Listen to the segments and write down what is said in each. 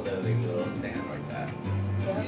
literally a little stand like that. Yeah.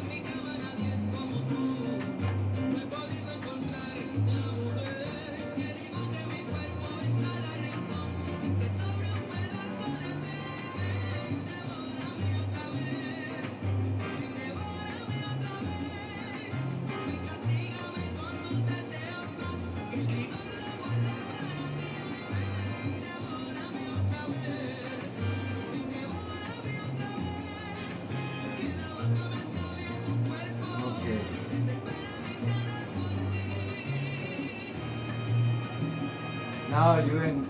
Okay. Now you in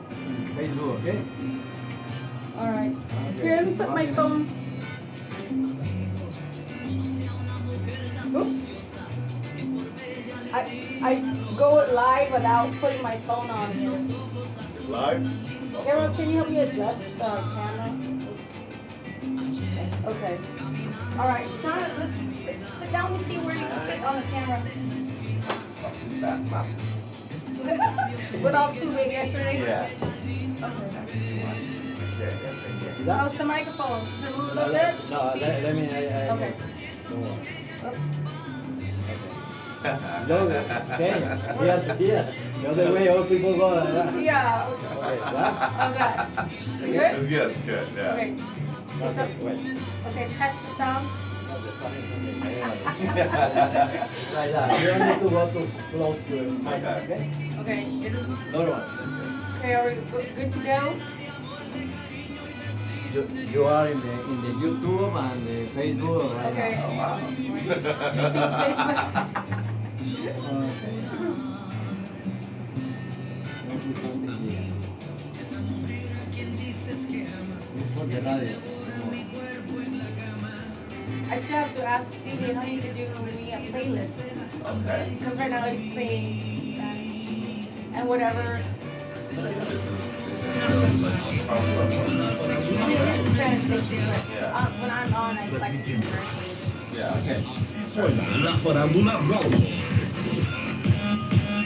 Facebook, okay? All right. Okay. Here, let me put my phone. Oops. I go live without putting my phone on here. It's live? Carol, can you help me adjust the camera? Okay. All right. Shawn, let's sit down and see where you can fit on the camera. With all the food we ate yesterday? Yeah. Okay. Too much. Okay, yes, right here. How's the microphone? Should I move a little bit? No, See? let me. Okay. Don't worry. Oops. No, okay. Here to here. The other way, all people go like that. Yeah. Okay, that? Okay. You good? It's good, it's good, yeah. Okay. Okay, wait. Okay, test the sound. No, the sun is on the like that. You don't need to go too close to the mic, okay? Okay. Is this No, no. okay? Are we good to go? You are in the YouTube and the Facebook right Okay. Oh, wow. YouTube, Facebook. now. Okay. Let me something here. It's for the radio. I still have to ask DJ Honey to do me a playlist Okay. because right now he's playing Spanish and whatever. I mean, it is Spanish station, but Yeah. when I'm on, I like to do Yeah, okay. Suena la Farandula Radio.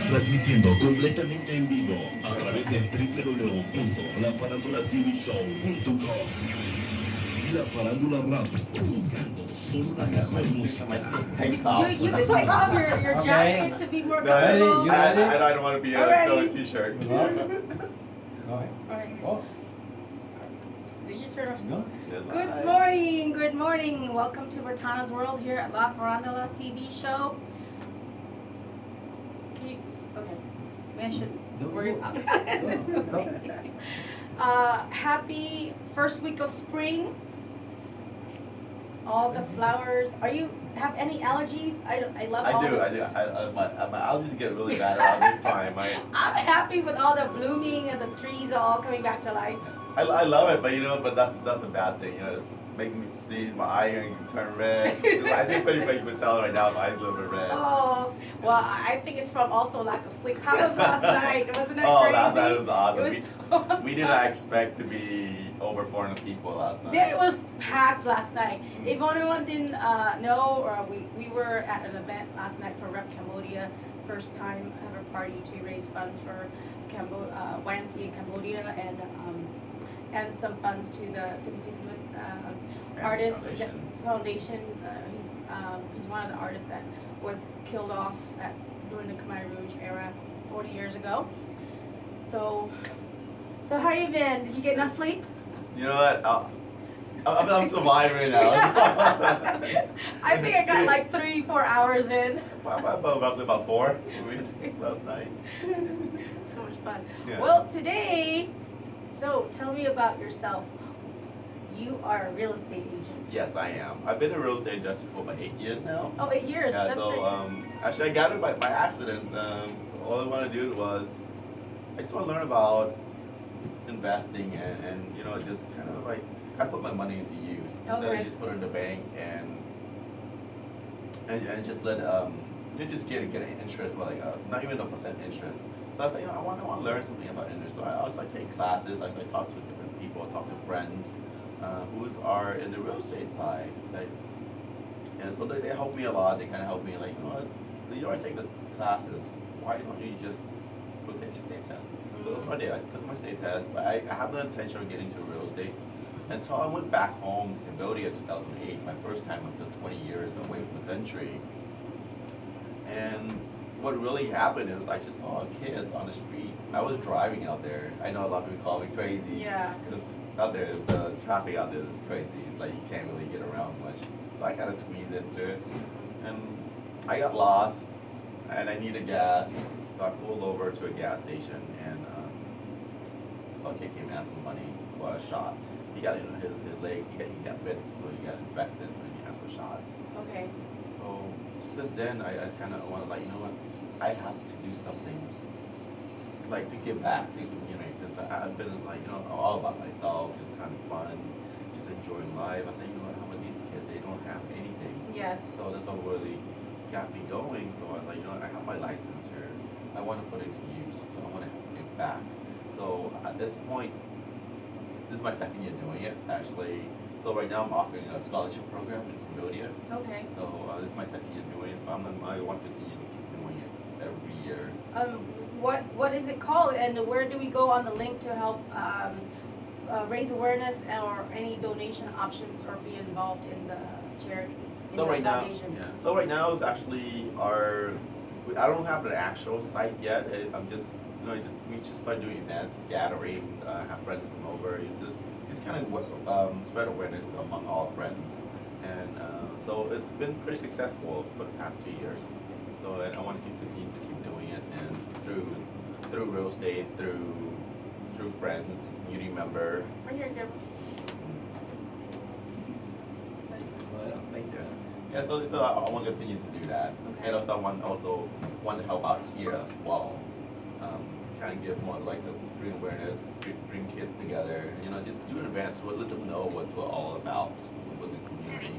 Transmitiendo completamente en vivo a través de www.lafarandulatv.show.com. La Farándula Radio, buscando solo la mejor música. Take You can take off your jacket to be more No, comfortable. You I ready? don't want to be a Alrighty. t-shirt. Go ahead. Alright. Oh, Did you turn off? no. Good morning, good morning. Welcome to Ratanas World here at La Farandula TV show. Can you, okay, maybe I should Don't worry go. about Go, that. Happy first week of spring. All the flowers. Are you have any allergies? I love all I do. the, My allergies get really bad around this time. I'm happy with all the blooming and the trees all coming back to life. I love it, but that's the bad thing. It's making me sneeze. My eye going to turn red. I think pretty much you can tell right now my eyes a little bit red. Oh, well, I think it's from also lack of sleep. How was last night? Wasn't it Oh, crazy? last night was awesome. It was We did not expect to be over 400 people last night. It was packed last night. If anyone didn't know, or we were at an event last night for Rep Cambodia, first time ever party to raise funds for YMCA in Cambodia and some funds to the Simpsons artist foundation. He's one of the artists that was killed off during the Khmer Rouge era 40 years ago. So how you been? Did you get enough sleep? You know what? I'm surviving now. I think I got like 3-4 hours in. Roughly about 4 last night. So much fun. Yeah. Well, today, so tell me about yourself. You are a real estate agent. Yes, I am. I've been a real estate investor for about 8 years now. Oh, 8 years. Yeah, That's so great. actually I got it by accident. All I wanted to do was I just want to learn about investing and just kind of like I put my money into use instead Okay. of just put it in the bank and just let you just get an interest, but like not even a percent interest. So I was like, I want to learn something about interest. So I started taking classes. I started talking to different people, talk to friends who are in the real estate side. And so they helped me a lot. They kind of helped me like, so you already take the classes. Why don't you just go take your state test? So that's what I did. I took my state test, but I have no intention of getting into real estate. And until I went back home to Cambodia in 2008, my first time after 20 years away from the country. And what really happened is I just saw kids on the street. I was driving out there. I know a lot of people call me crazy. Yeah. Because out there, the traffic out there is crazy. It's like you can't really get around much. So I kind of squeezed into it. And I got lost and I needed gas. So I pulled over to a gas station and saw a kid came asking for money for a shot. He got his leg, he got bit, so he got infected, so he asked for shots. Okay. So since then, I kind of wanted, like, you know what, I have to do something, like, to give back to the community, because I've been, like, you know, all about myself, just having fun, just enjoying life. I said, you know what, how about these kids, they don't have anything. Yes. So that's what really got me going. So I was like, you know what, I have my license here, I want to put it to use, so I want to give back. So at this point, this is my second year doing it, actually. So right now I'm offering a scholarship program in Cambodia. Okay. So this is my second year doing it, but I want to continue to keep doing it every year. What is it called, and where do we go on the link to help raise awareness or any donation options or be involved in the charity? So right now, yeah. So right now is actually I don't have an actual site yet. I'm just, you know, we just start doing events, gatherings, have friends come over, just kind of spread awareness among all friends, and so it's been pretty successful for the past 2 years. So I want to continue to keep doing it, and through real estate, through friends, community member. Right here, Kim. Thank you. Yeah, so I want to continue to do that, Okay. and also I want to help out here as well. Kind of give more like bring awareness, bring kids together, you know, just do events, let them know what we're all about with the community.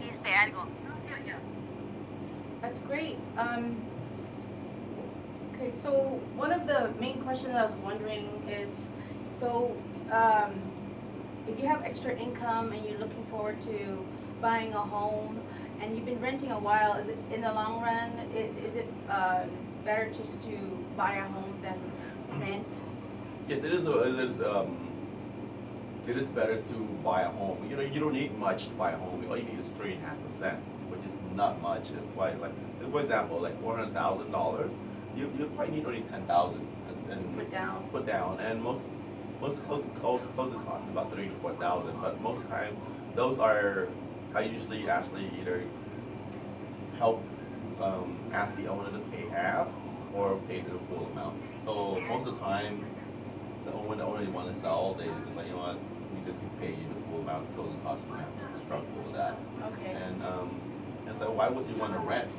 That's great. Okay, so one of the main questions I was wondering is, so if you have extra income and you're looking forward to buying a home and you've been renting a while, is it in the long run, is it better just to buy a home than rent? Yes, it is. It is better to buy a home. You know, you don't need much to buy a home. All you need is 3.5%, which is not much. It's why, like, for example, like $400,000, you probably need only 10,000 and Put down. And most closing costs about 3,000 to 4,000. But most of the time, those are I usually actually either help ask the owner to pay half or pay the full amount. So most of the time, when the owner want to sell, they just like, you know what, we just can pay you the full amount of closing costs. You don't have to struggle with that. Okay. And so why would you want to rent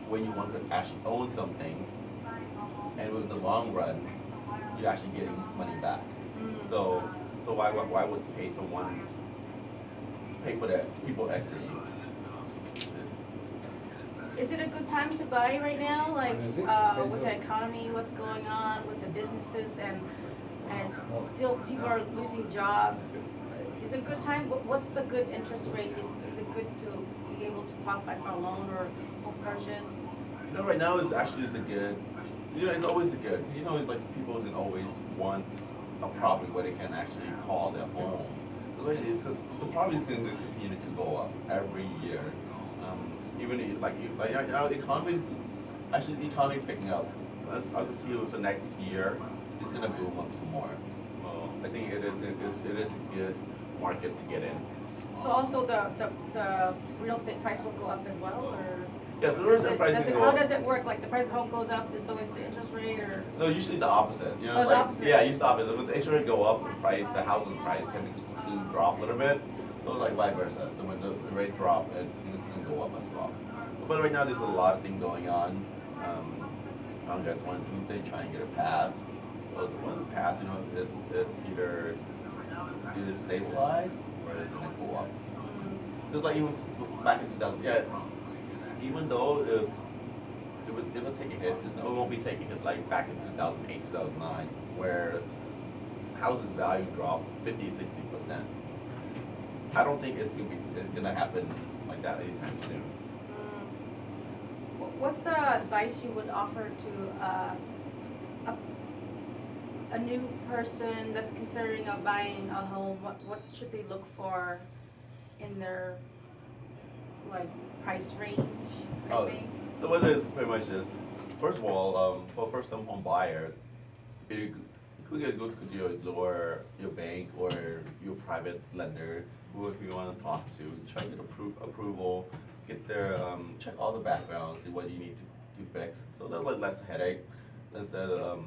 when you want to actually own something, and in the long run, you're actually getting money back. So why would you pay for the people equity? Is it a good time to buy right now? Like, Is it? with the economy, what's going on with the businesses and still people are losing jobs? Is it a good time? What's the good interest rate? Is it good to be able to qualify for a loan or purchase? You know, right now is actually a good. You know, it's always a good. You know, like people can always want a property where they can actually call their home. It's just the property is going to continue to go up every year. Even like our economy is actually the economy picking up. I can see with the next year, it's going to boom up some more. So I think it is a good market to get in. So also the real estate price will go up as well, or? Yes, the real estate price will go How up. does it work? Like the price of home goes up, so is the interest rate, or? No, usually the opposite. You know, Oh, the like opposite. yeah, usually the opposite. When the interest rate go up, the housing price tend to drop a little bit. So like vice versa. So when the rate drop, it's gonna go up as well. So, but right now there's a lot of things going on. Congress one thing trying to get it passed. So it's one of the paths, you know, it's either stabilize or it's gonna go up. Just like even back in 2000, yeah. Even though it will take a hit, it won't be taking a hit like back in 2008, 2009, where houses value dropped 50-60%. I don't think it's gonna happen like that anytime soon. What's the advice you would offer to a new person that's considering of buying a home, what should they look for in their like price range? I Oh, think. so what it is pretty much is, first of all, for first time home buyer, you could go to your bank or your private lender, who if you want to talk to, try to get approval, get their check all the background, see what you need to fix. So there's like less headache instead of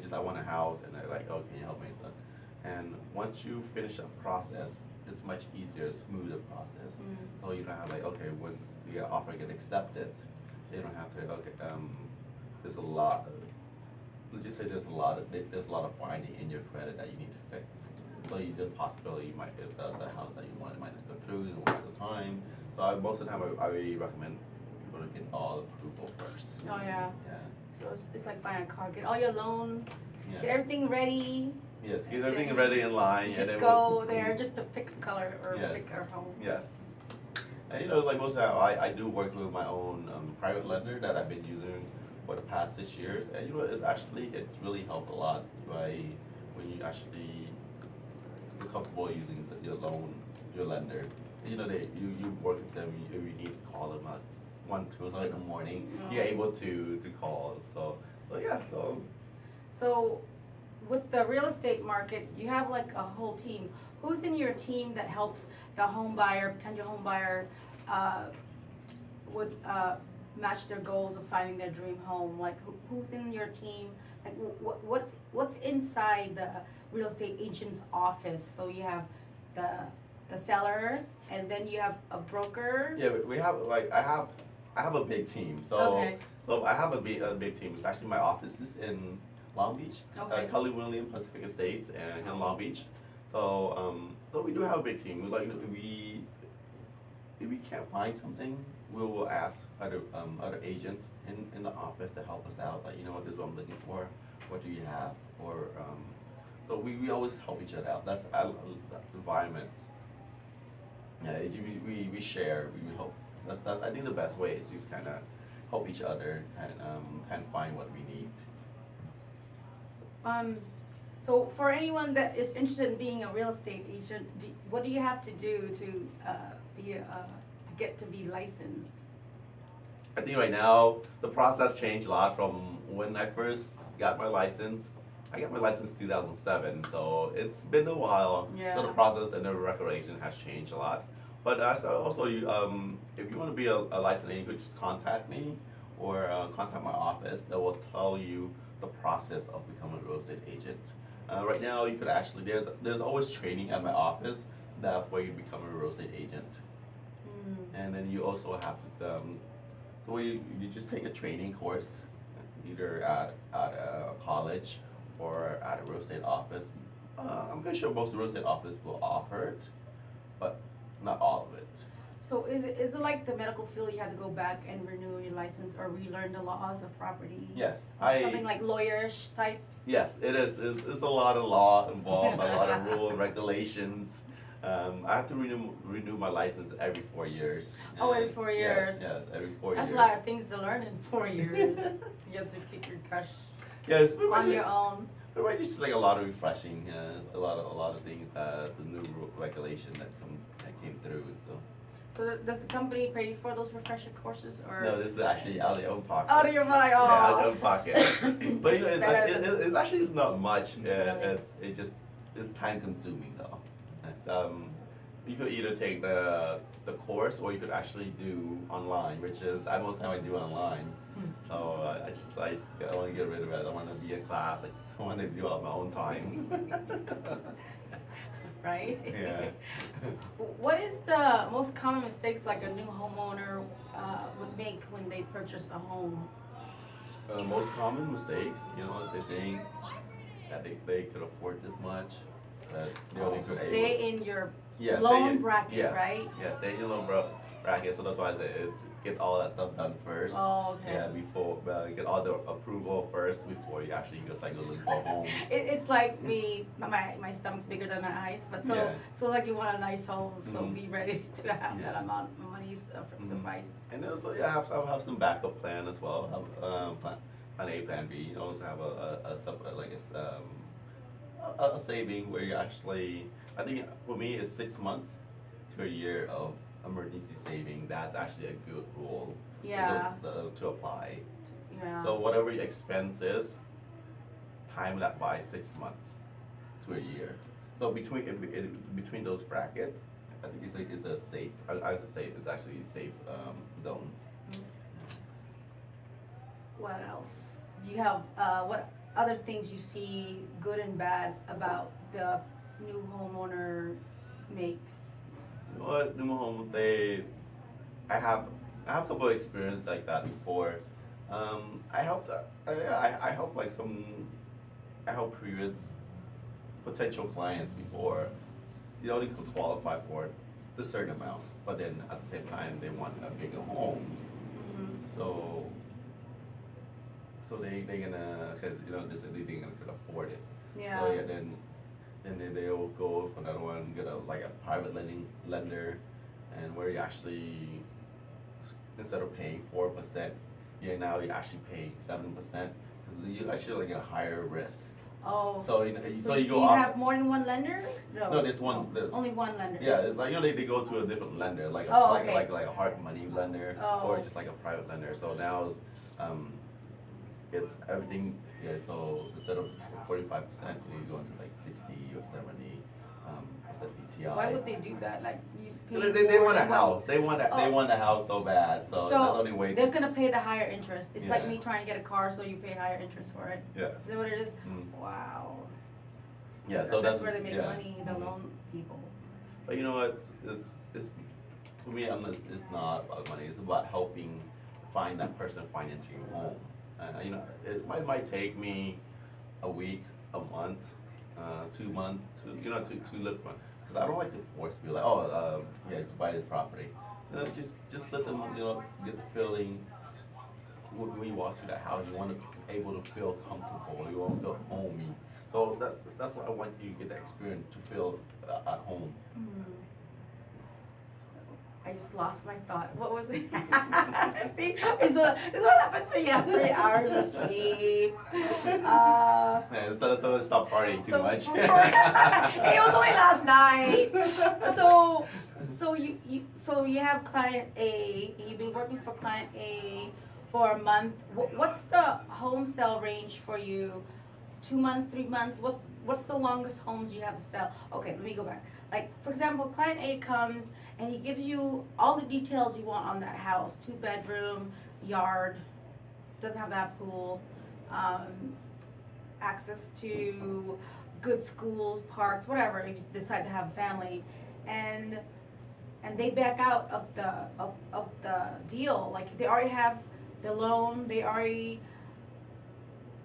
just I want a house and they're like, oh, can you help me? So, and once you finish that process, it's much easier, smoother process. So you don't have like, okay, once the offer get accepted, they don't have to, okay, there's a lot. Let's just say there's a lot of finding in your credit that you need to fix. So there's possibility you might get the house that you want, might not go through, and waste of time. So most of the time I really recommend people to get all approval first. Oh yeah. Yeah. So it's like buying a car. Get all your loans. Yeah. Get everything ready. Yes, get everything ready in line. Just and then go there just to pick a color or Yes. pick a home. Yes. And like most of the time, I do work with my own private lender that I've been using for the past 6 years, and it's really helped a lot by when you actually feel comfortable using your lender. You work with them. You need to call them at 1, 2 o'clock in the morning. You're able to call. So yeah. So with the real estate market, you have like a whole team. Who's in your team that helps the potential home buyer, would match their goals of finding their dream home? Like who's in your team? Like what's inside the real estate agent's office? So you have the seller, and then you have a broker. Yeah, we have I have a big team. So Okay. so I have a big team. It's actually my office is in Long Beach, Okay. Cully William Pacific Estates, and in Long Beach. So we do have a big team. If we can't find something, we will ask other agents in the office to help us out. Like, this is what I'm looking for. What do you have? Or so we always help each other out. That's the environment. Yeah, we share. We help. That's I think the best way is just kind of help each other and find what we need. So for anyone that is interested in being a real estate agent, what do you have to do to get to be licensed? I think right now the process changed a lot from when I first got my license. I got my license 2007, so it's been a while. Yeah. So the process and the regulation has changed a lot. But also, if you want to be a licensed agent, you could just contact me or contact my office. That will tell you the process of becoming a real estate agent. Right now, you could actually there's always training at my office that where you become a real estate agent. And then you also have to so you just take a training course, either at a college or at a real estate office. I'm pretty sure most real estate offices will offer it, but not all of it. So is it like the medical field? You have to go back and renew your license or relearn the laws of property? Yes, Something like lawyerish type. Yes, it is. It's a lot of law involved, a lot of rule and regulations. I have to renew my license every 4 years. Oh, every 4 years. Yes, every 4 That's years. a lot of things to learn in 4 years. You have to keep your crush Yes, pretty much on your own. Pretty much just like a lot of refreshing, a lot of things that the new regulation that came through. So does the company pay for those refresher courses, or? No, this is actually out of your own pocket. Out of your money, Yeah, out of oh. your own pocket. But it's actually not much. Really? It's time consuming though. You could either take the course or you could actually do online, which is most time I do online. So I want to get rid of it. I want to be in class. I just want to do it on my own time. Right? Yeah. What is the most common mistakes like a new homeowner would make when they purchase a home? Most common mistakes, they think that they could afford this much. That they only So could stay in your Yes, loan bracket, yes, right? Yes, stay in your loan bracket. So that's why I say it's get all that stuff done first. Oh, okay. Yeah, before get all the approval first before you actually go start looking for homes. It's like me, my stomach's bigger than my eyes, but Yeah. so like you want a nice home, so Mhm. be ready to have that Yeah. amount of money suffice. And also, have some backup plan as well. Have plan A, plan B. You also have a saving where you actually, I think for me it's 6 months to a year of emergency saving. That's actually a good rule. Yeah. To apply. Yeah. So whatever your expense is, time that by 6 months to a year. So between those brackets, I think it's a safe. I would say it's actually a safe zone. What else? Do you have, what other things you see good and bad about the new homeowner makes? You know what, new home I have a couple of experience like that before. I helped I helped like some I helped previous potential clients before. You only could qualify for the certain amount, but then at the same time they want a bigger home. So they gonna, because this they gonna could afford it. Yeah. So yeah, then they'll go for another one, get a private lender, and where you actually, instead of paying 4%, now you actually pay 7%, because you actually like a higher risk. Oh. So so you do go you off. have more than one lender? No, there's one. There's, only one lender. yeah, it's like they go to a different lender, like Oh, like okay. like a hard money lender, or Oh. just like a private lender. So now it's everything. Yeah, so instead of 45%, you go into like 60 or 70 percent DTI. Why would they do that? Like you pay They more want a than what house. you- They want they Oh. want a house so bad. So that's the only way. they're gonna pay the higher interest. It's like Yeah. me trying to get a car, so you pay higher interest for it. Yes. Is that what it is? Mm. Wow. Yeah. So that's where they make yeah. money. The Mhm. loan people. But you know what? It's for me. It's not about money. It's about helping find that person financing your home. It might take me a week, a month, 2 months to look for. Because I don't like to force people like, yeah, just buy this property. Just let them get the feeling. When you walk through that house, you want to be able to feel comfortable. You want to feel homey. So that's what I want you to get that experience to feel at home. I just lost my thought. What was it? See, it's what happens when you have 3 hours of sleep. Yeah, so stop partying too much. It was only last night. So you have client A. You've been working for client A for a month. What's the home sale range for you? 2 months, 3 months? What's the longest homes you have to sell? Okay, let me go back. Like, for example, client A comes and he gives you all the details you want on that house. 2-bedroom, yard, doesn't have that pool, access to good schools, parks, whatever, if you decide to have a family. And they back out of the deal. Like, they already have the loan,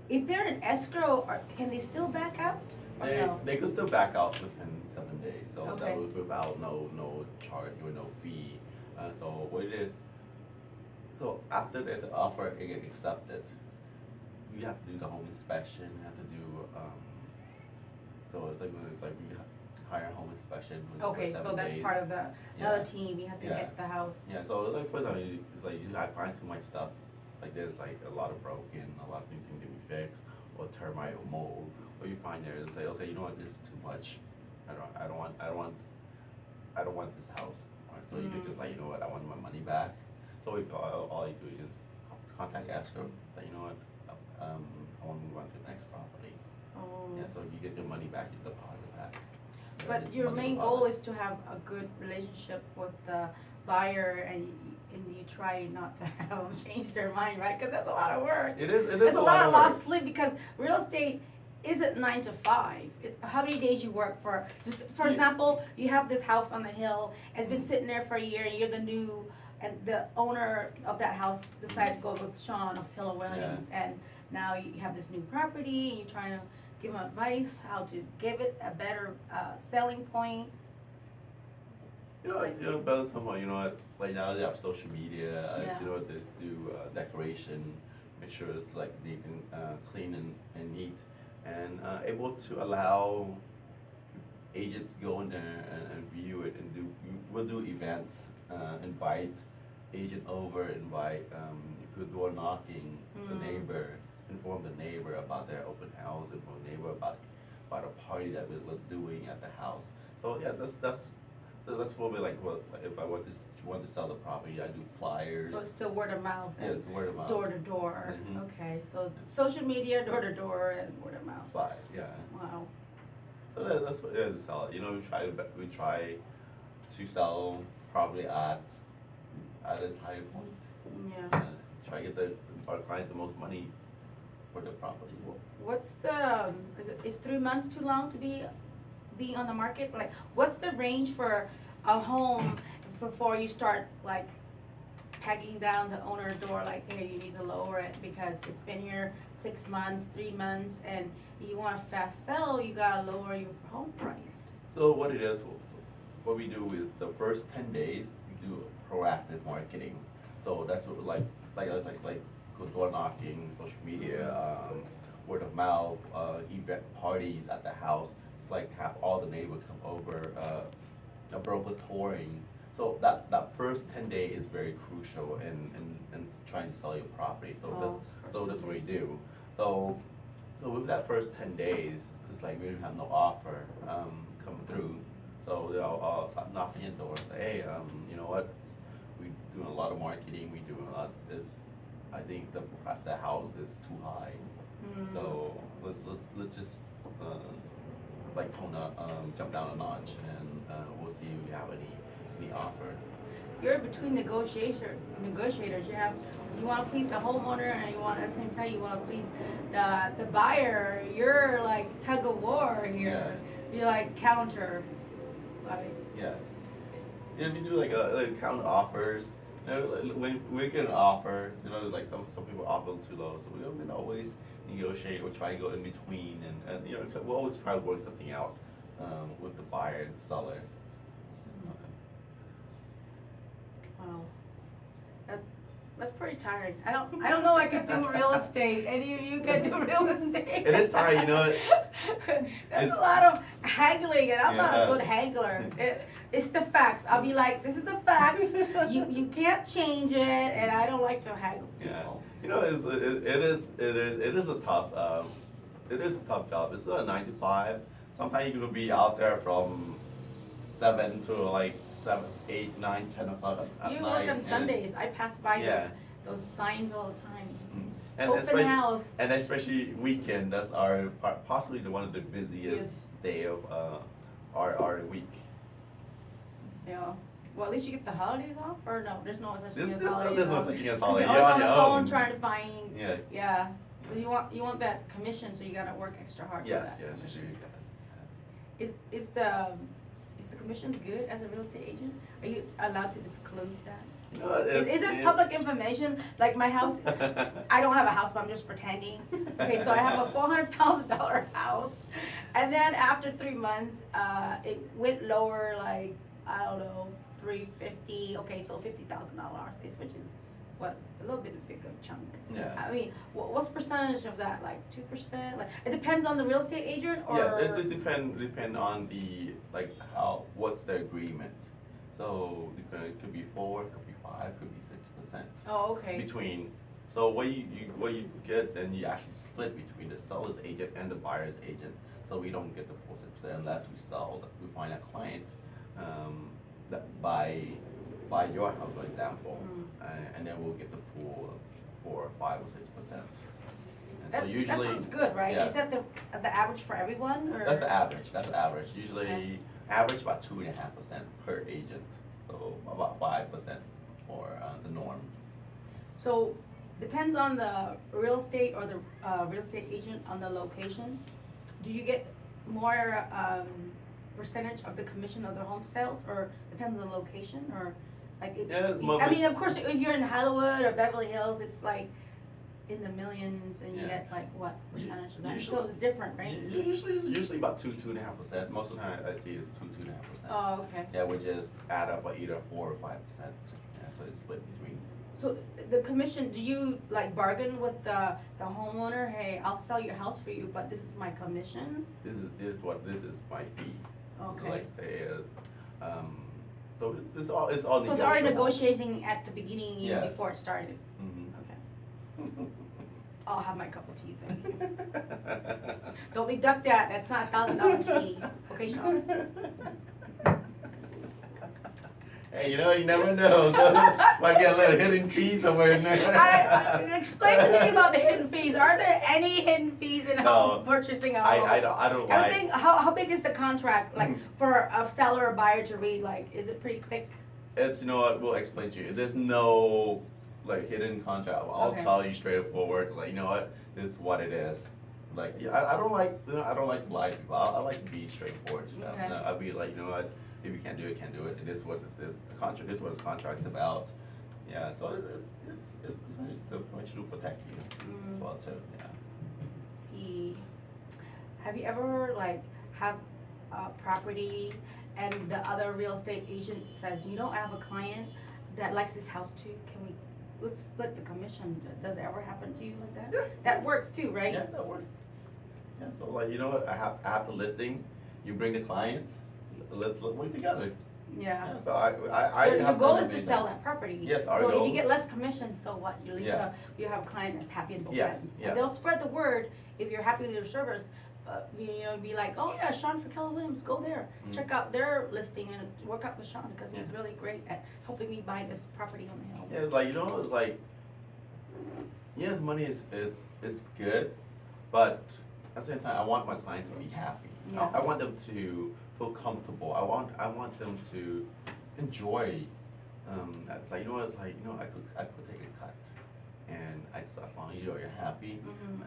if they're in escrow, can they still back out? Or no? They could still back out within 7 days, so Okay. that was without no charge or no fee. So what it is, so after that the offer it get accepted, you have to do the home inspection. You have to do so it's like we hire a home inspection. Okay, for so 7 that's days. part of the Yeah. another team. You have to Yeah. get the house. Yeah, so like for example, it's like I find too much stuff. Like there's like a lot of broken, a lot of things can be fixed, or termite or mold. Or you find there and say, okay, you know what, this is too much. I don't want this house. Right? So you could just like, you know what, I want my money back. So all you do is just contact escrow. Say, you know what, I want to move on to the next property. Oh. Yeah, so you get your money back, your deposit back. But your main goal is to have a good relationship with the buyer, and you try not to have them change their mind, right? Because that's a lot of work. It is It's a lot of work. lost sleep, because real estate isn't 9 to 5. It's how many days you work for. Just for example, you have this house on the hill. It's been sitting there for a year, and you're the new, and the owner of that house decided to go with Shawn of Keller Williams, and now you have this new property, and you're trying to give them advice how to give it a better selling point. Better somehow, like now they have social media, Yeah. they do decoration, make sure it's like neat and clean and neat, and able to allow agents go in there and view it and we'll do events, invite agent over, invite, you could door knocking the neighbor, inform the neighbor about their open house, inform the neighbor about by the party that we're doing at the house. So yeah, that's what we like. Well, if I want to sell the property, I do flyers. So it's still word of mouth. Yes, word of mouth. Door to door. Mhm. Okay, so social media, door to door, and word of mouth. Fly, yeah. Wow. So that's what it is. Sell it. You know, we try to sell probably at its high point. Yeah. Try to get our client the most money for the property. What's the, is 3 months too long to be on the market? Like, what's the range for a home before you start like pegging down the owner door, like, hey, you need to lower it because it's been here 6 months, 3 months, and you want a fast sell, you gotta lower your home price. So what it is, what we do is the first 10 days we do proactive marketing. So that's what, like door knocking, social media, word of mouth, event parties at the house, like have all the neighbors come over, a broker touring. So that first 10 days is very crucial in trying to sell your property. So that's what we do. So with that first 10 days, it's like we have no offer come through. So they'll knock in the door and say, hey, you know what? We doing a lot of marketing. We doing a lot. I think the house is too high. So let's just like jump down a notch, and we'll see if we have any offer. You're between negotiators. You want to please the homeowner, and you want at the same time you want to please the buyer. You're like tug of war here. Yeah. You're like counter. Like, yes. Yeah, we do like counter offers. You know, when we get an offer, you know, like some people offer too low, so we don't always negotiate or try to go in between, and you know, we'll always try to work something out with the buyer and seller. Wow, that's pretty tiring. I don't know I could do real estate. Any of you can do real estate? It is tiring, you know. That's a lot of haggling, and I'm not a good haggler. It's the facts. I'll be like, this is the facts. You can't change it, and I don't like to haggle people. Yeah, you know, it is a tough job. It's not a 9 to 5. Sometimes you could be out there from 7 to like 7, 8, 9, 10 o'clock at You night. work on Sundays. I pass by Yeah. those signs all the time. And Open house. And especially weekend. That's possibly one of the busiest day of our week. Yeah. Well, at least you get the holidays off, or no? There's no such thing as There's holidays. no off. such thing as 'Cause holiday. You're You're always on on the your phone own. trying to find. Yes. Yeah. But you want that commission, so you gotta work extra hard Yes, for that. yes, commission. yes. Is the commissions good as a real estate agent? Are you allowed to disclose that? No, Is it public information? Like my house, I don't have a house, but I'm just pretending. Okay, so I have a $400,000 house, and then after 3 months, it went lower, like I don't know, $350. Okay, so $50,000, which is what a little bit bigger chunk. Yeah. I mean, what's percentage of that? Like 2%? Like it depends on the real estate agent, or Yes, it just depend on the what's the agreement. So it could be 4, it could be 5, could be 6%. Oh, okay. Between, so what you get, then you actually split between the seller's agent and the buyer's agent. So we don't get the full 6% unless we find a client that buy your house, for example, and then we'll get the full 4, 5, or 6%. And so usually that sounds good, right? Yeah. Is that the average for everyone, or? That's the average. Usually, Okay. average about 2.5% per agent. So about 5% for the norm. So depends on the real estate or the real estate agent on the location. Do you get more percentage of the commission of the home sales, or depends on the location, or like? I mean, of course, if you're in Hollywood or Beverly Hills, it's like in the millions, and you get like what percentage of that? Usually- So it's different, right? Usually about 2.5%. Most of the time I see is 2.5%. Oh, okay. Yeah, which is add up either 4 or 5%. Yeah, so it's split between. So the commission, do you like bargain with the homeowner? Hey, I'll sell your house for you, but this is my commission. This is my fee. Okay. Like say, so it's all negotiable. So it's already negotiating at the beginning, even Yes. before it started. Mhm. Okay. I'll have my cup of tea, thank you. Don't deduct that, that's not $1,000 tea. Okay, Shawn? Hey, you know, you never know. So might get a little hidden fee somewhere in there. Explain to me about the hidden fees. Are there any hidden fees in home purchasing a home? I don't like. Everything. How big is the contract? Like for a seller or buyer to read? Like, is it pretty thick? It's, you know what, we'll explain to you. There's no like hidden contract. I'll Okay. tell you straightforward. Like, you know what, this is what it is. Like, yeah, I don't like, you know, I don't like to lie to people. I like to be straightforward to them. Okay. I'll be like, you know what, if you can't do it, can't do it. It is what it is. The contract is what the contract's about. Yeah, so it's pretty much to protect you as well too. Yeah. Let's see. Have you ever like have a property and the other real estate agent says, you know, I have a client that likes this house too. Let's split the commission. Does it ever happen to you like that? Yeah. That works too, right? Yeah, that works. Yeah, so like, you know what, I have the listing. You bring the clients. Let's work together. Yeah. Yeah, so I Your have goal done is to many sell times. that property. Yes, our So if goal. you get less commission, so what? You at least Yeah. you have a client that's happy in both Yes, ends. yes. And they'll spread the word if you're happy with your service. You know, be like, oh yeah, Shawn for Keller Williams, go there, check out their listing and work out with Shawn because he's Yeah. really great at helping me buy this property on the hill. Yeah, it's like, you know, it's like, yeah, the money is it's good, but at the same time, I want my client to be happy. Yeah. I want them to feel comfortable. I want them to enjoy. It's like, you know, it's like, you know, I could take a cut, and as long as you're happy,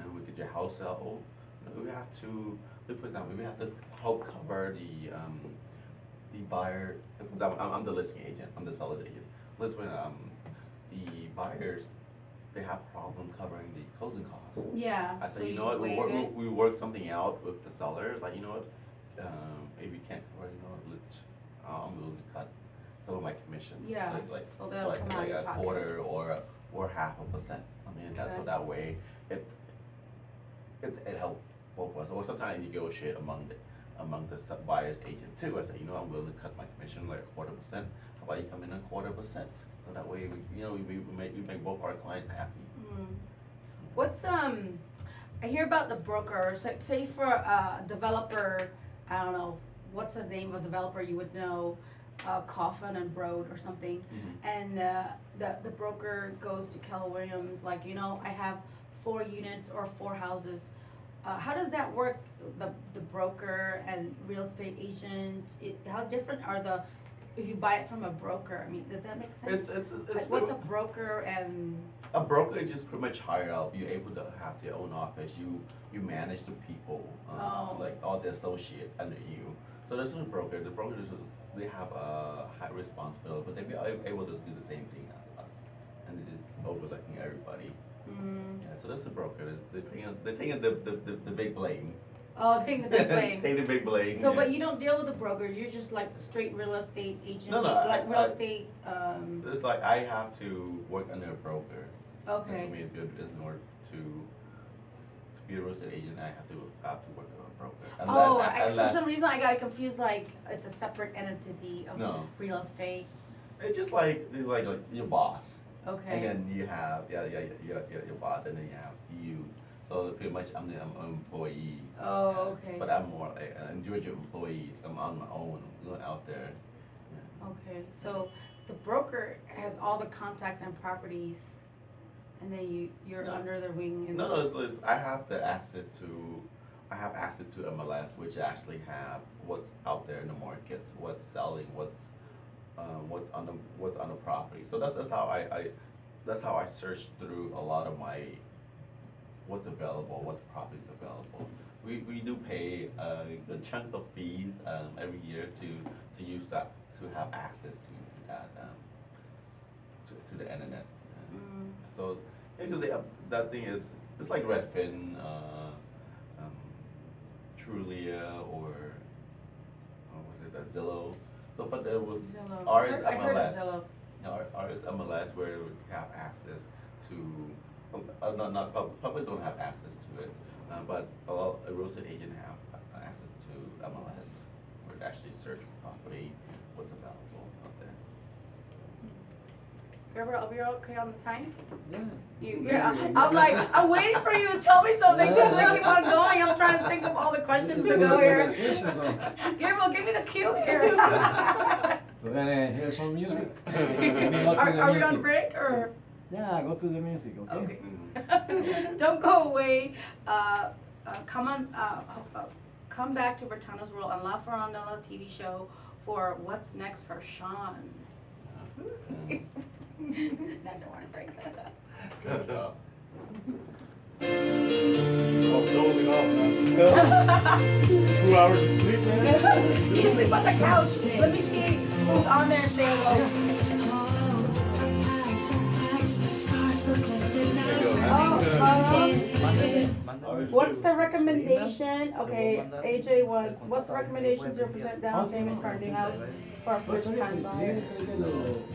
and we get your house sell. You know, we have to, like, for example, we have to help cover the buyer. For example, I'm the listing agent. I'm the seller's agent. Listen, the buyers, they have problem covering the closing costs. Yeah. I so said, you know what, waive it. we work something out with the sellers. Like, you know what, if you can't cover, you know, I'm willing to cut some of my commission. Yeah, Like so they'll come out of like your a pocket. quarter or 0.5%. Something like that. So Okay. that way, it helps both of us. Or sometimes I negotiate among the buyer's agent too. I say, you know, I'm willing to cut my commission like 0.25%. How about you come in 0.25%? So that way, we make both our clients happy. What's I hear about the broker. So, say for a developer, I don't know what's the name of developer you would know, Coffin and Broad or something, and the broker goes to Keller Williams like, you know, I have 4 units or 4 houses. How does that work? The broker and real estate agent. How different are if you buy it from a broker? I mean, does that make sense? It's Like, what's a broker and? A broker is just pretty much higher up. You're able to have your own office. You manage the people, like all the associate under you. So this is a broker. The broker they have a high responsibility, but they be able to do the same thing as us, and they're just overlooking everybody. Yeah, so that's the broker. They're taking the big blame. Oh, take the big blame. Take the big blame. So, yeah. but you don't deal with a broker. You're just like a straight real estate agent. No, like real estate. It's like I have to work under a broker. Okay. For me, in order to be a real estate agent, I have to work with a broker. For some reason I got confused. Like it's a separate entity of No. real estate. It's just like it's like your boss, Okay. and then you have your boss, and then you have you. So pretty much I'm the employee. Oh, okay. But I'm more like an individual employee. I'm on my own, going out there. Yeah. Okay. So the broker has all the contacts and properties, and then you're No. under their wing. And No, it's I have access to MLS, which actually have what's out there in the market, what's selling, what's on the property. So that's how I search through a lot of my what's available, what's properties available. We do pay a chunk of fees every year to use that, to have access to that to the internet. So because that thing is, it's like Redfin, Trulia, or was it that Zillow? So but with Zillow. ours I heard of MLS. Zillow. Ours MLS where we have access to. Not public don't have access to it, but a real estate agent have access to MLS, where to actually search for property, what's available out there. You're okay on the time? Yeah. I'm waiting for you to tell me something. We keep on going. I'm trying to think of all the questions to go here. Gabriel, give me the cue here. We're gonna hear some music. Are we on break or? Yeah, go to the music, okay? Okay. Don't go away. Come back to Ratanas World on La Farandula TV show for What's Next for Shawn. That's a water break. Good job. Oh, dozing off, man. 2 hours of sleep, man. You sleep on the couch. Let me see who's on there and say hello. What's the recommendation? Okay, AJ wants, what's the recommendation 0% down payment for a new house for a first time buyer?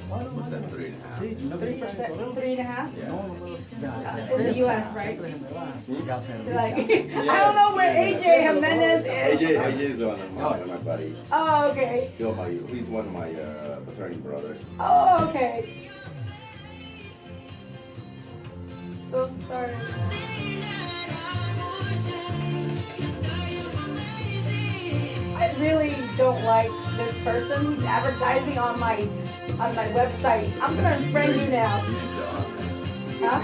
What's that, 3.5? 3%, 3.5? Yeah. In the US, right? Like, I don't know where AJ Jimenez is. AJ is one of my buddy. Oh, okay. He's one of my fraternity brothers. Oh, okay. So sorry. I really don't like this person who's advertising on my website. I'm gonna unfriend you now. Huh?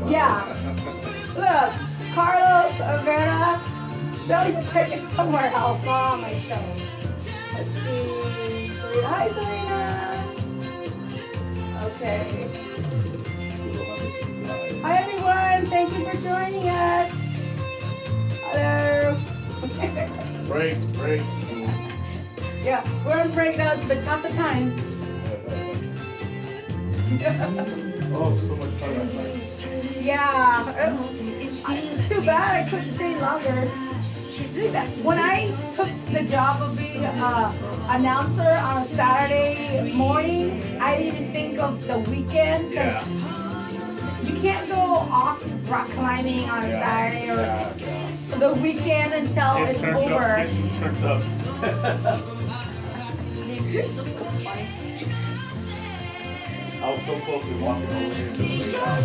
Yeah. Look, Carlos Rivera selling tickets somewhere else, not on my show. Let's see. Hi, Serena. Okay. Hi, everyone. Thank you for joining us. Hello. Break. Yeah, we're on break now. It's bachata time. Oh, so much fun last night. Yeah. It's too bad I couldn't stay longer. When I took the job of being an announcer on a Saturday morning, I didn't even think of the weekend. Yeah. You can't go off rock climbing on a Saturday or the weekend until Get it's turned over. up, get turned up. It's just so funny. I was so close to walking over here to the big house.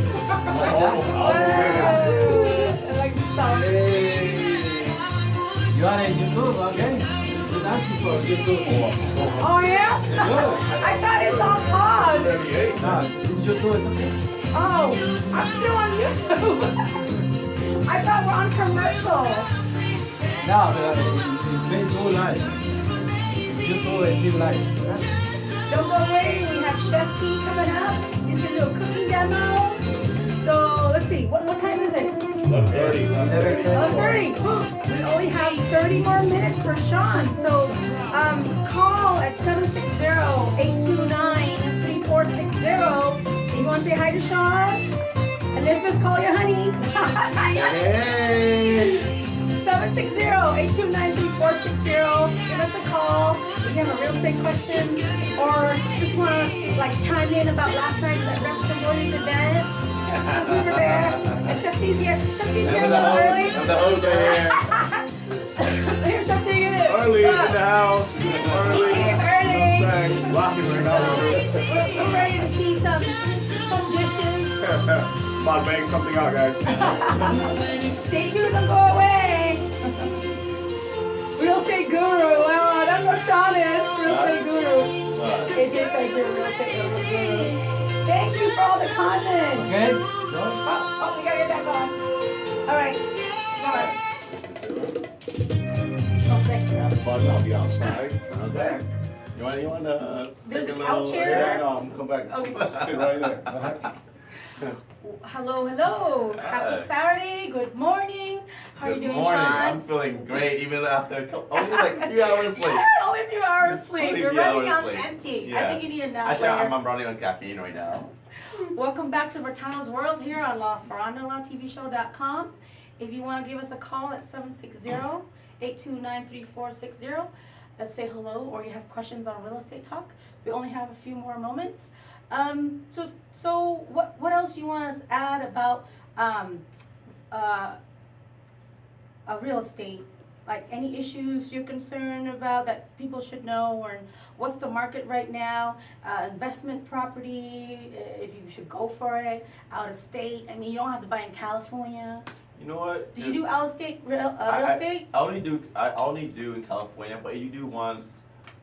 I like the song. You are in YouTube, okay? You're dancing for YouTube. Oh yeah? I thought it's on pause. 38. No, it's in YouTube, it's okay? Oh, I'm still on YouTube. I thought we're on commercial. No, but in Facebook Live. YouTube is still live. Yeah? Don't go away. We have Chef T coming up. He's gonna do a cooking demo. So let's see. What time is it? 11:30. 11:30. We only have 30 more minutes for Shawn. So call at 760-829-3460. If you want to say hi to Shawn, Elizabeth, call your honey. Hey! 760-829-3460. Give us a call if you have a real estate question or just want to chime in about last night's Rep Cambodia's event. Because we were there. And Chef T's here. Chef T's here a little early. I'm the host right here. Here's Chef T in it. Early in the house. He came early. Thanks. Rocking right now. We're ready to see some dishes. About to bang something out, guys. Stay tuned, don't go away. Real estate guru. Well, that's what Shawn is. Real estate guru. AJ says you're a real estate guru. Thank you for all the comments. Okay? Oh, we gotta get back on. All right. Oh, thanks. Fun, I'll be outside. Okay. You want to There's take a little- couch Yeah, here. I know. I'm gonna come back and Okay. sit right there. Hello. Happy Saturday. Good morning. How are you Good doing, morning. Shawn? I'm feeling great, even after only like 3 hours sleep. Only a few hours sleep. Only a You're few running hours on sleep. empty. I Yes. think you need a nap. Actually, later. I'm running on caffeine right now. Welcome back to Ratanas World here on La Farandula TV Show.com. If you want to give us a call at 760-829-3460, let's say hello, or you have questions on real estate talk. We only have a few more moments. So what else you want us to add about real estate? like any issues you're concerned about that people should know, or what's the market right now, investment property, if you should go for it, out of state. I mean, you don't have to buy in California. You know what? Did you do out of state real estate? I only do in California, but if you do want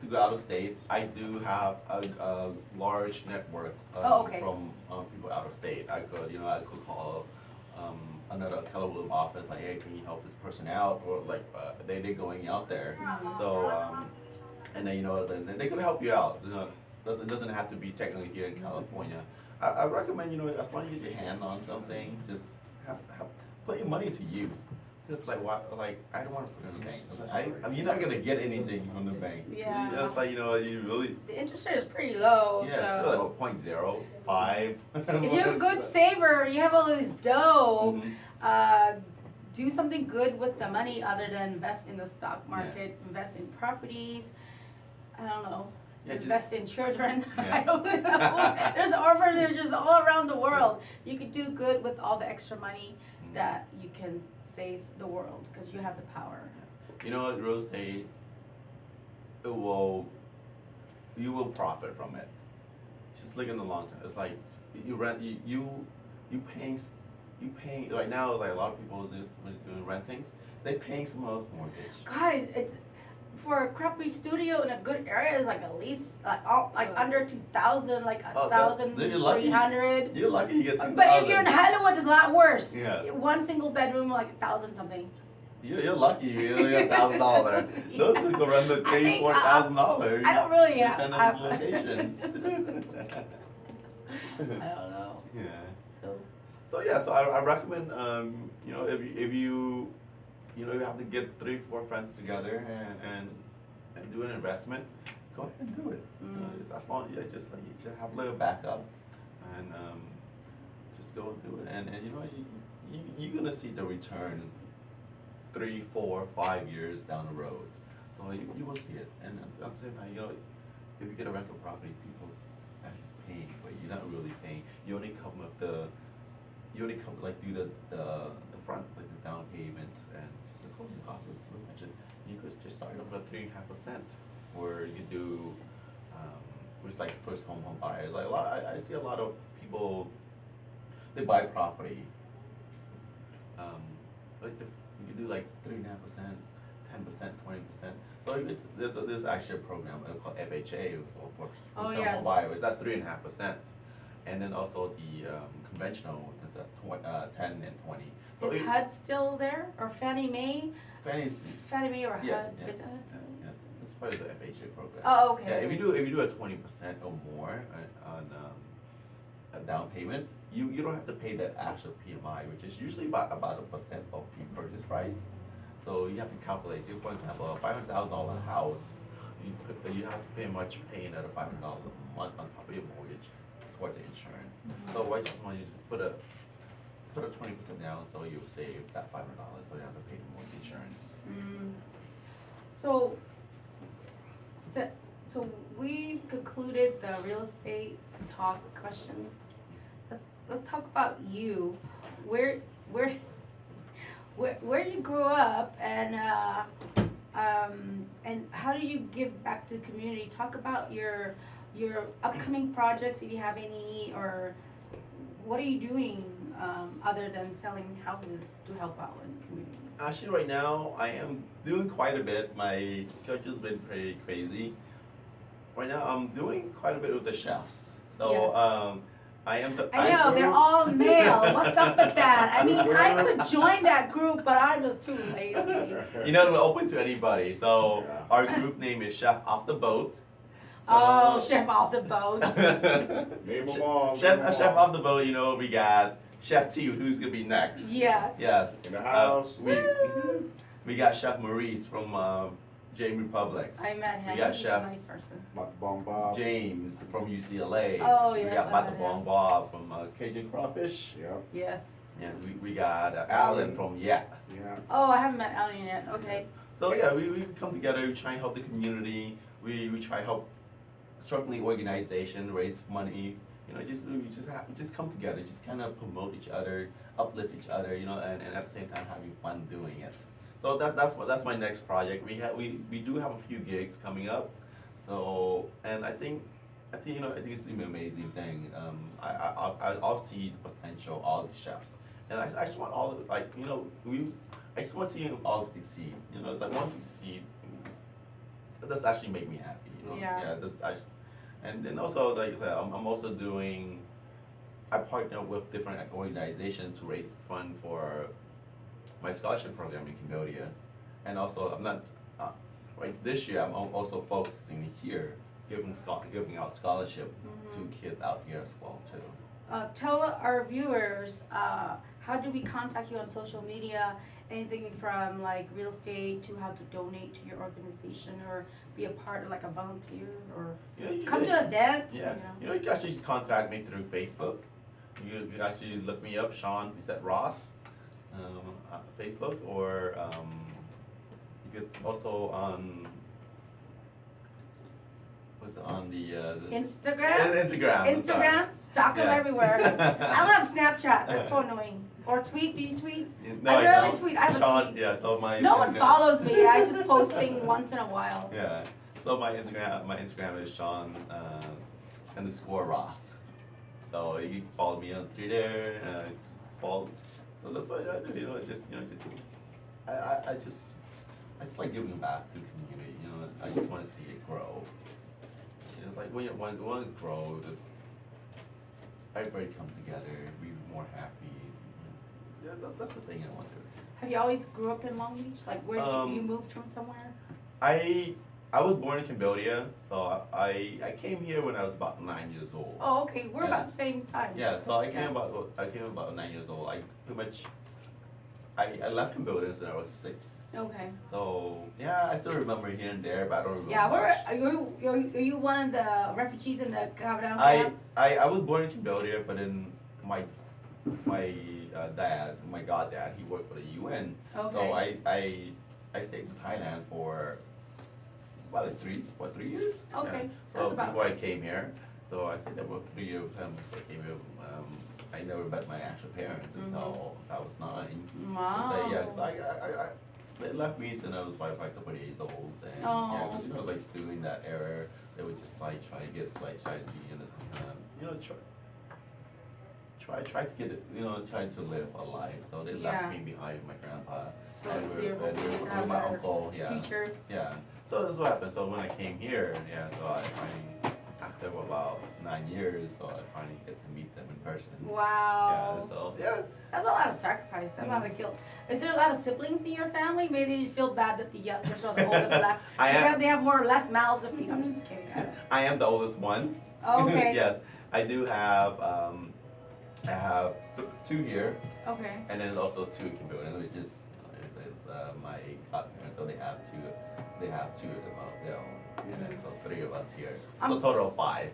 to go out of states, I do have a large network Okay. from people out of state. I could call another California office like, hey, can you help this person out, or like they're going out there. So and then then they can help you out. It doesn't have to be technically here in California. I recommend as long as you get your hand on something, just have put your money to use. Just like I don't want to put it in the bank. I mean, you're not gonna get anything from the bank. Yeah. Just like you really. The interest rate is pretty low, Yeah, it's so. like 0.05. If you're a good saver, you have all this dough, Mhm. do something good with the money other than invest in the stock market, invest in properties, I don't know, Yeah, just- invest in children. Yeah. I don't know. There's orphanages all around the world. You could do good with all the extra money that you can save the world because you have the power. You know what, real estate, you will profit from it. Just look in the long term. It's like you rent, you paying right now. Like a lot of people doing rentings, they paying someone else's mortgage. God, it's for a crappy studio in a good area is like at least under 2,000, like Oh, that's- then you're lucky. 1,300. You're lucky you get 2,000. But if you're in Hollywood, it's a lot worse. Yeah. One single bedroom, like 1,000 something. You're lucky. You only got $1,000. Those people rent the $3,000-$4,000. I don't really Depending on have. the locations. I don't know. Yeah. So So yeah, so I recommend if you have to get 3-4 friends together and do an investment, go ahead and do it. Just as long you just have a little backup and just go and do it, and you're gonna see the returns 3, 4, 5 years down the road. So you will see it, and at the same time, if you get a rental property, people's actually paying for it. You're not really paying. You only come with do the front, like the down payment and just the closing costs, as we mentioned. You could just start off at 3.5%, or you could do, which like first home buyers. Like I see a lot of people, they buy property. You could do like 3.5%, 10%, 20%. So there's actually a program called FHA for Oh, home yes. buyers. That's 3.5%. And then also the conventional is at 10 and 20. So is HUD still there, or Fannie Mae? Fannie's, Fannie Mae or HUD? yes. Is it HUD? This is part of the FHA program. Oh, okay. Yeah, if you do a 20% or more on a down payment, you don't have to pay that actual PMI, which is usually about 1% of the purchase price. So you have to calculate. For example, a $500,000 house, you have to pay another $500 a month on top of your mortgage for the insurance. So I just want you to put a 20% down, so you save that $500, so you have to pay the mortgage insurance. So we concluded the real estate talk questions. Let's talk about you. Where you grew up, and how do you give back to the community? Talk about your upcoming projects, if you have any, or what are you doing other than selling houses to help out in the community? Actually, right now, I am doing quite a bit. My schedule's been pretty crazy. Right now, I'm doing quite a bit with the chefs. So, Yes. I know, they're all male. What's up with that? I mean, I could join that group, but I'm just too lazy. We're open to anybody. So, our group name is Chef Off the Boat. Oh, Chef Off the Boat. Name them all. Chef Off the Boat, we got Chef T, who's gonna be next. Yes. Yes. In the house. We got Chef Maurice from Jamie Republics. I met him. We got He's Chef a nice person. Bomb Bob. James from UCLA. Oh, We yes, got I Bata met Bon him. Bob from Cajun Crawfish. Yeah. Yes. And we got Alan from Yeah. Oh, I haven't met Alan yet. Okay. So yeah, we come together, we try and help the community. We try to help struggling organization raise money. We just come together, just kind of promote each other, uplift each other, and at the same time having fun doing it. So that's my next project. We do have a few gigs coming up. So and I think I think it's an amazing thing. I'll see the potential of all the chefs, and I just want all like I just want to see them all succeed. Like once we succeed, that's actually make me happy. Yeah. That's actually, and then also like I said, I'm also doing. I partner with different organizations to raise fund for my scholarship program in Cambodia, and also I'm not right this year. I'm also focusing here, giving out scholarship to kids out here as well too. Tell our viewers, how do we contact you on social media? Anything from like real estate to how to donate to your organization or be a part of like a volunteer or come to an event. Yeah, you can actually contact me through Facebook. You actually look me up, Shawn. Is that Ross? On Facebook, or you could also on the Instagram. Instagram. Instagram. Stalk them Yeah. everywhere. I love Snapchat. That's so annoying. Or tweet. Do you tweet? No, I rarely don't. tweet. I have a Shawn, tweet. yeah. So my No one follows me. I just post things once in a while. Yeah. So my Instagram is Shawn _ Ross. So you can follow me on Twitter. It's follow. So that's what I do. I just like giving back to the community. I just want to see it grow. It's like when it grows, everybody come together, be more happy. Yeah, that's the thing I want to do. Have you always grew up in Long Beach? Like where you moved from somewhere? I was born in Cambodia, so I came here when I was about 9 years old. Oh, okay. We're Yeah. about the same time. Yeah, so I came about 9 years old. I pretty much I left Cambodia when I was 6. Okay. So yeah, I still remember here and there, but I don't remember Yeah, much. are you one of the refugees in the Cabrão I, camp? I was born in Cambodia, but then my dad, my goddad, he worked for the UN. Okay. So I stayed in Thailand for about like 3 years. Okay, Yeah. that's So about- before I came here, so I stayed there for 3 years with him before I came here. I never met my actual parents until I was 9. Wow. They left me since I was like a couple of years old, and Oh. yeah, 'cause, like during that era, they would just like try to get try to be in this, try to get it, try to live a life. So they Yeah. left me behind with my grandpa So and you're hoping to have my a uncle. Yeah, future. yeah. So this is what happened. So when I came here, yeah, so I finally after about 9 years, so I finally get to meet them in person. Wow. Yeah. So yeah. That's a lot of sacrifice. That's a lot of guilt. Is there a lot of siblings in your family? Maybe you feel bad that the youngest or the oldest left. I am- They have more or less mouths to feed. I'm just kidding. I am the oldest one. Okay. Yes, I do have. I have 2 here, Okay. and then also 2 in Cambodia, which is it's my godparents. So they have 2. They have 2 of them of their own, and then so 3 of us here. So total of 5.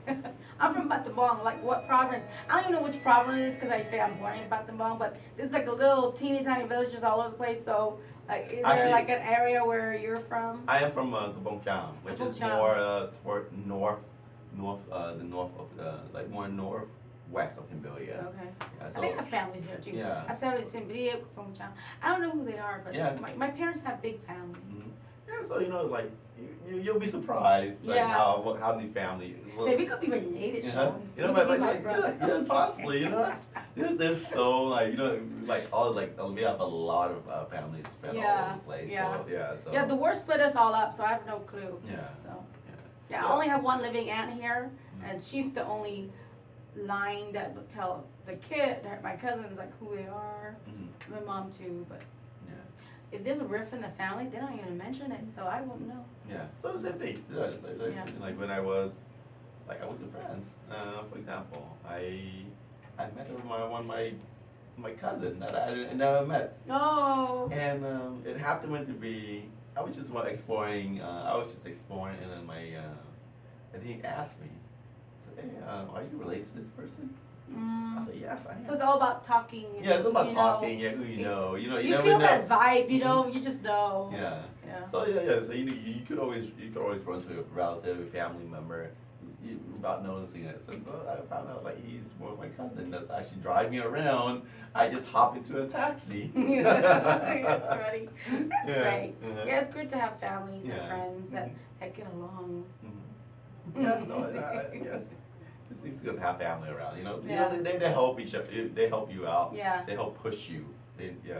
I'm from Battambang. Like what province? I don't even know which province it is because I say I'm born in Battambang, but there's like a little teeny tiny villages all over the place. So like, is there Actually- like an area where you're from? I am from Kabong Cham, which is Kabong Cham. more toward the north of like more northwest of Cambodia. Okay. Yeah, I so think I have families there too. Yeah. I have families in Bria, Kapongchang. I don't know who they are, but Yeah. my parents have big families. yeah, so it's like you'll be surprised like Yeah. how the family. So we could be related, Yeah. Shawn. You know, We but could be like brother. yeah, possibly, they're so like like all like we have a lot of families spread all Yeah, over the place. yeah. So yeah, so Yeah, the war split us all up, so I have no clue. yeah, So yeah. yeah, I only have one living aunt here, and she's the only line that would tell the kid, my cousins, like who they are. Mhm. My mom too, but Yeah. if there's a rift in the family, they don't even mention it, so I won't know. Yeah, so the same thing. Yeah, like when I was, like I went to France, for example, I met my cousin that I never met, No. and it happened to be I was just exploring, and then and he asked me, he said, hey, are you related to this person? I said, yes, I am. So it's all about talking. Yeah, it's about you talking. know. Yeah, who you know. You You never feel know. that vibe, you know. You just know. Yeah. Yeah. So yeah. So you could always run to a relative, a family member. without noticing it. So I found out like he's more of my cousin that's actually driving me around. I just hop into a taxi. That's funny. That's Yeah, great. uh-huh. Yeah, it's good to have families and Yeah. friends that get along. Yeah, so yes, it's good to have family around. You know, Yeah. they help each other. They help you out. Yeah. They help push you. They you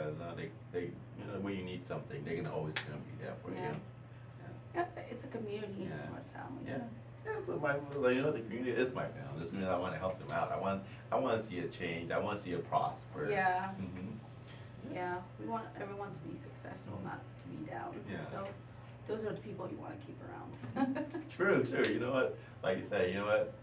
know when you need something, they're always gonna be there for Yeah. you. It's a community Yeah. with families. Yeah. Yeah, so you know, the community is my family. This means I want to help them out. I want to see it change. I want to see it prosper. Yeah. Mm-hmm. Yeah. We want everyone to be successful, not to be down. Yeah. So those are the people you want to keep around. True. You know what? Like you said, you know what?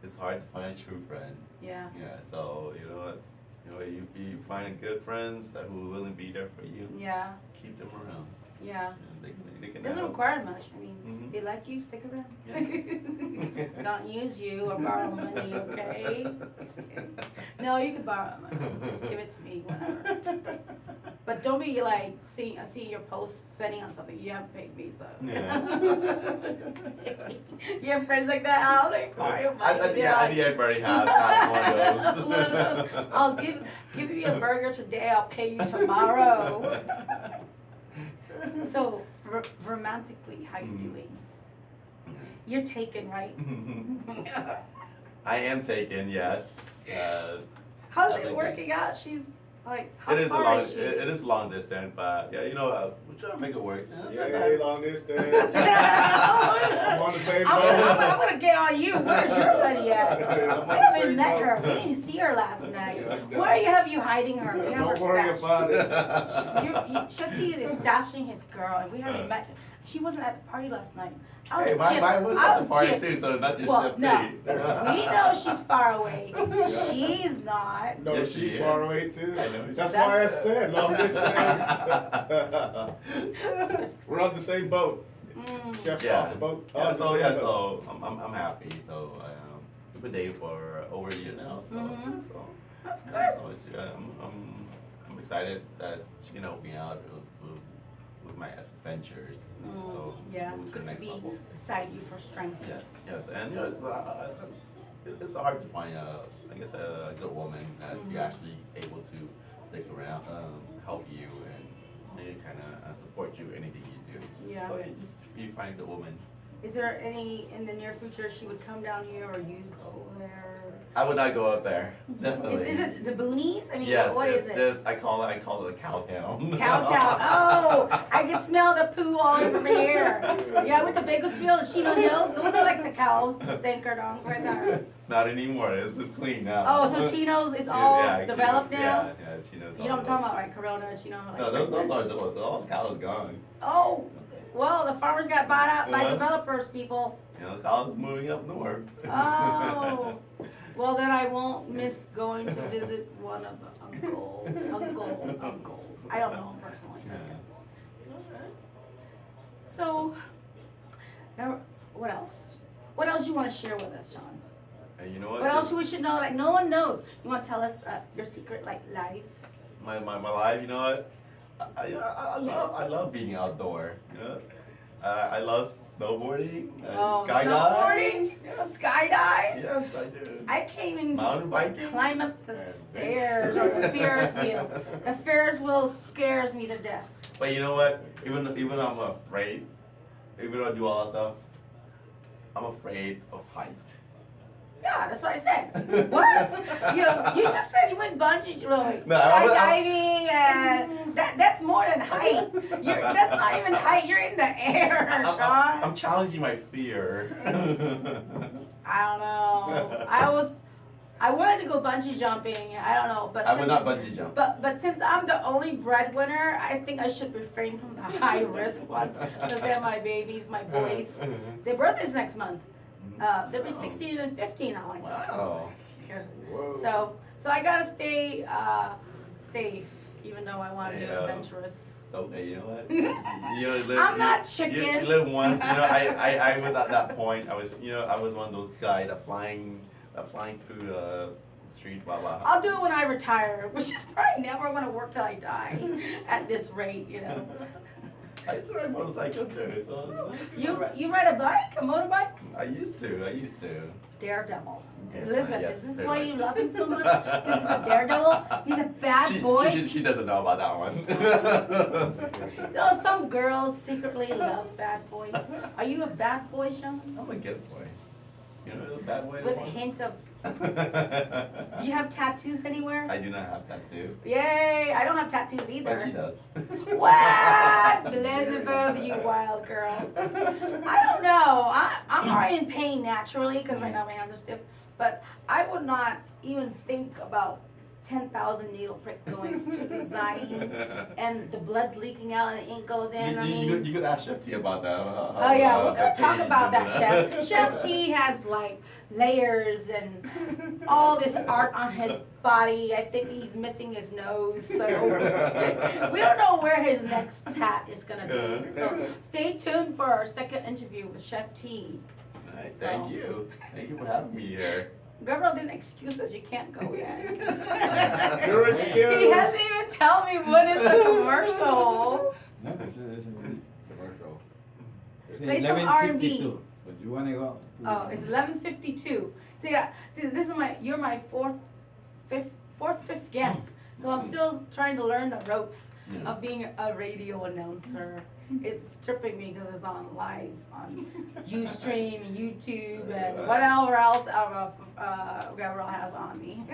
It's hard to find a true friend. Yeah. Yeah. So you know what? You know, you find good friends that who will really be there for you. Yeah. Keep them around. Yeah. And they can It doesn't help. require much. I mean, Mhm. they like you, stick around. Yeah. Don't use you or borrow money, okay? Just kidding. No, you can borrow money. Just give it to me, whatever. But don't be like seeing your post sending on something you haven't paid me, so. Yeah. Just kidding. You have friends like that? How they borrow money? I think They're like, everybody has one of those. I'll give you a burger today. I'll pay you tomorrow. So romantically, how you doing? You're taken, right? I am taken, yes. How's I it think working out? She's like, how It is far is she? it is long distance, but yeah, you know, we're trying to make it work. Yeah, long distance. I'm on the same boat. I'm gonna get on you. Where's your buddy at? I'm on I the haven't same met boat. her. We didn't even see her last night. Yeah, Where have you hiding her? We have her Don't worry stashed. about it. Shifty is stashing his girl, and we haven't met her. She wasn't at the party last night. I was Hey, chipped. mine was I at was the party chipped. too, so not just Well, Chef no. T. We know she's far away. She's not. No, Yes, she she's is. far away too. I know. That's why I That's- said long distance. We're on the same boat. Mm. Chef's Yeah. off the boat. Yeah, on the so same yeah, boat. so I'm happy. So we've been dating for over a year now. So Mhm. so That's good. yeah, so it's, I'm excited that she can help me out with my adventures. So Yeah, move it's to the good to next be level. beside you for strength. Yes, and you know, it's hard to find I guess a good woman that you're actually able to stick around, help you, and kind of support you in anything you do. Yeah. So you find the woman. Is there any in the near future she would come down here or you go there? I would not go up there. Definitely. Is it the boonies? I mean, Yes, what is it? I call it a cow town. Cowtown. Oh, I can smell the poo all over here. Yeah, I went to Bakersfield and Chino Hills. Those are like the cow stinker down right there. Not anymore. It's clean now. Oh, so Chino's, it's all Yeah, developed now? Yeah, Chino's. You know what I'm talking about, right? Corona, Chino. Like No, those are all the cows gone. Oh, well, the farmers got bought out by Uh-huh. developers, people. You know, cows moving up north. Oh, well then I won't miss going to visit one of the uncles. I don't know him personally. Yeah. So, now, what else? What else you want to share with us, Shawn? And you know what? What else we should know? Like no one knows. You want to tell us your secret, like life? My life, you know what? I love being outdoor. You know, I love snowboarding, Oh, skydiving. snowboarding? Yes. Skydive? Yes, I do. I can't even Mountain biking. climb up the stairs or the Ferris wheel. The Ferris wheel scares me to death. But you know what? Even though I'm afraid, even though I do all that stuff, I'm afraid of height. Yeah, that's what I said. What? You just said you went bungee, really, No, skydiving, and that's more than height. That's not even height. You're in the air, Shawn. I'm challenging my fear. I don't know. I wanted to go bungee jumping. I don't know, but I would since- not bungee jump. But since I'm the only breadwinner, I think I should refrain from the high risk ones because they're my babies, my boys. Their birthday's next month. They'll be 16 and 15. I'm like, Wow. Whoa. so I gotta stay safe, even though I want to be Yeah. adventurous. So hey, you know what? You know, I'm not You chicken. live once. You know, I was at that point. I was one of those guys that flying through the street, blah blah. I'll do it when I retire, which is probably never gonna work till I die at this rate, you know. I used to ride motorcycle too. So You ride a bike, a motorbike? I used to. Daredevil. Yes, Elizabeth, yes, is this very why much. you love him so much? This is a daredevil? He's a bad boy? She doesn't know about that one. No, some girls secretly love bad boys. Are you a bad boy, Shawn? I'm a good boy. You know the bad boy? With a hint of, do you have tattoos anywhere? I do not have tattoo. Yay, I don't have tattoos either. But she does. What? Elizabeth, you wild girl. I don't know. I'm already in pain naturally because right now my hands are stiff. But I would not even think about 10,000 needle prick going to the design and the blood's leaking out and the ink goes in. I mean, You could ask Chef T about that. oh yeah, we're gonna talk about that, Chef. Chef T has like layers and all this art on his body. I think he's missing his nose, so we don't know where his next tat is gonna be. So stay tuned for our second interview with Chef T. Nice, thank you. Thank you for having me here. Gabriel didn't excuse us, you can't go yet. You're excused. He hasn't even tell me what is the commercial. No, it's Commercial. Play some R&B. 11:52. So you wanna go? Oh, it's 11:52. See, this is you're my fifth guest. So I'm still trying to learn the ropes of being a radio announcer. It's tripping me because it's on live on Ustream and YouTube and whatever else Gabriel has on me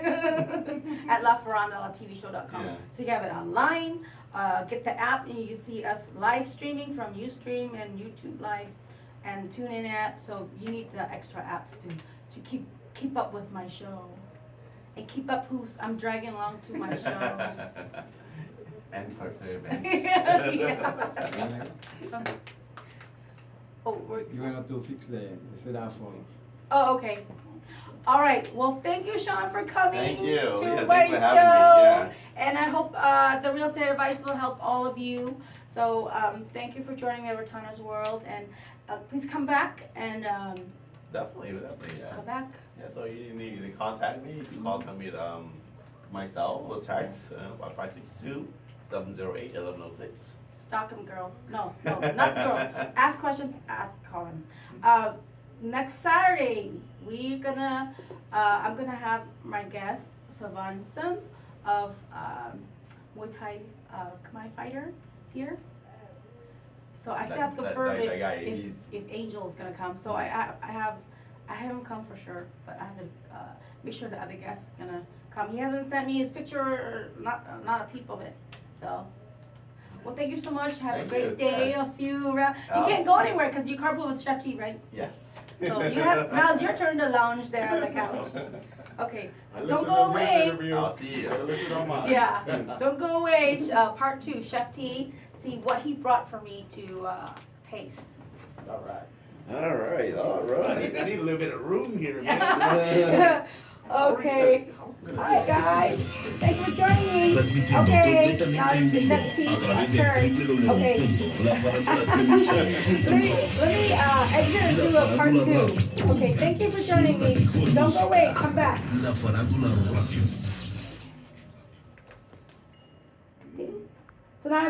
at LaFarandula.tvshow.com. Yeah. So you have it online. Get the app and you can see us live streaming from Ustream and YouTube Live and TuneIn app. So you need the extra apps to keep up with my show and keep up who's I'm dragging along to my show. And partner events. Yeah. Oh, You wanna to fix the setup for oh, okay. All right. Well, thank you, Shawn, for coming Thank you. to Yeah, my thanks for having show. me, yeah. And I hope the real estate advice will help all of you. So thank you for joining me at Ratanas World, and please come back and Definitely, yeah. come back. Yeah, so you need to contact me. You can call me my cell or text 562-708-1106. Stalk them, girls. No, not the girl. Ask questions. Call them. Next Saturday, I'm gonna have my guest Savan Sim of Muay Thai Khmer fighter here. So I still have to confirm that guy, if Angel is gonna come. So I have him come for sure, but I have to make sure the other guest's gonna come. He hasn't sent me his picture, or not a peep of it. So. Well, thank you so much. Have a Thank great you. day. I'll see you around. You can't go anywhere because you carpool with Chef T, right? Yes. So now it's your turn to lounge there on the couch. Okay, I don't listened go to his away. interview. I'll see you. I listened on mine. Yeah, don't go away. Part 2, Chef T. See what he brought for me to taste. All right. All right, all I right. need a little bit of room here, man. Okay. Hi guys. Thank you for joining me. Transmitiendo Okay, completamente now en it's the vivo Chef a T's través de turn. Okay. Let me exit and do a part 2. Okay, thank you for joining me. Don't go away. Come back. La Farándula Radio. So now I'm